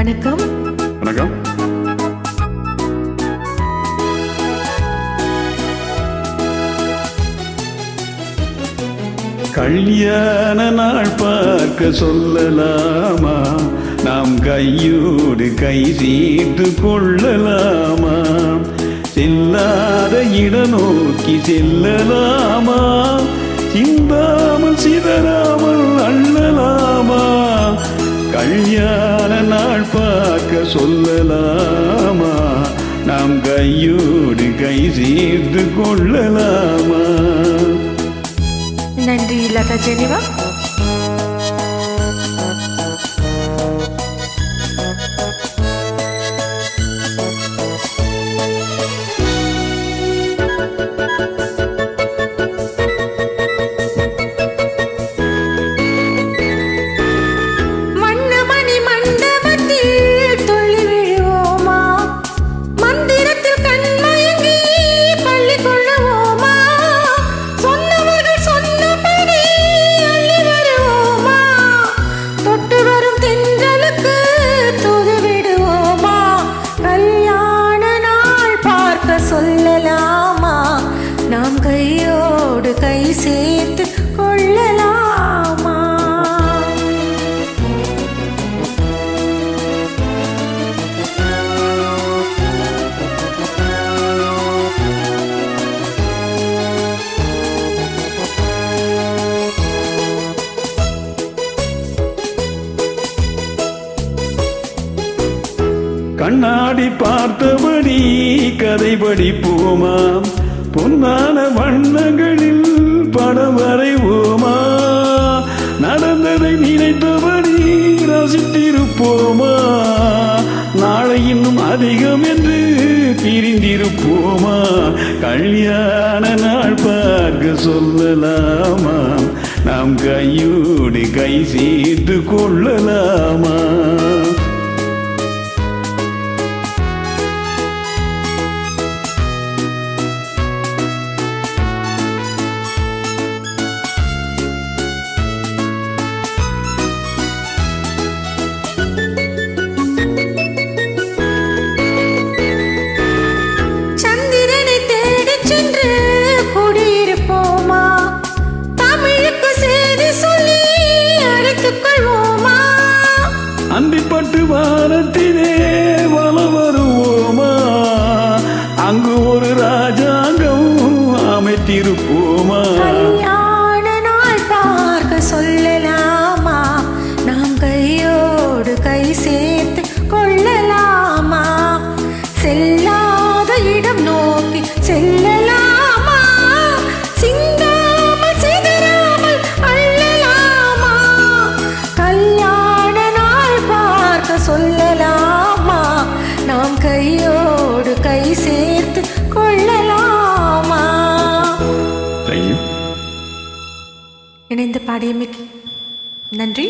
வணக்கம். வணக்கம். கல்யாண நாள் பார்க்க சொல்லலாமா? நாம் கையோடு கை சீட்டு கொள்ளலாமா? செல்லாத இட நோக்கி செல்லலாமா? சிந்தாமல் சிதறாமல் அள்ளலாமா? கல்யாண நாள் பார்க்க சொல்லலாமா? நாம் கையோடு கை சேர்த்து கொள்ளலாமா? நன்றி லதா ஜெனிவா. சொல்லலாமா? நாம் கையோடு கை சேர்த்து கொள்ளலாமா? கண்ணாடி பார்த்தபடி கதை படிப்போமா? பொன்னான வண்ணங்களில் படம் வரைவோமா? நடந்ததை நினைத்தபடி ரசித்திருப்போமா? நாளை இன்னும் அதிகம் என்று பிரிந்திருப்போமா? கல்யாண நாள் பார்க்க சொல்லலாமா? நாம் கையோடு கை சேர்த்து கொள்ளலாமா? அந்திப்பட்டு வாரத்திலே வலம் வருவோமா? அங்கு ஒரு ராஜாங்கம் அமைத்திருப்போமா? கல்யாண நாள் பார்க்க சொல்லலாமா? நாம் கையோடு கை சேர்த்து கொள்ளலாமா? செல்லாத இடம் நோக்கி செல்லலாமா? சிந்தாமல் சிதறாமல் அள்ளலாமா? கல்யாண நாள் பார்க்க சொல்லலாமா? நாம் கையோடு கை சேர்த்து கொள்ளலாமா? இணைந்து பாடியமைக்கு நன்றி.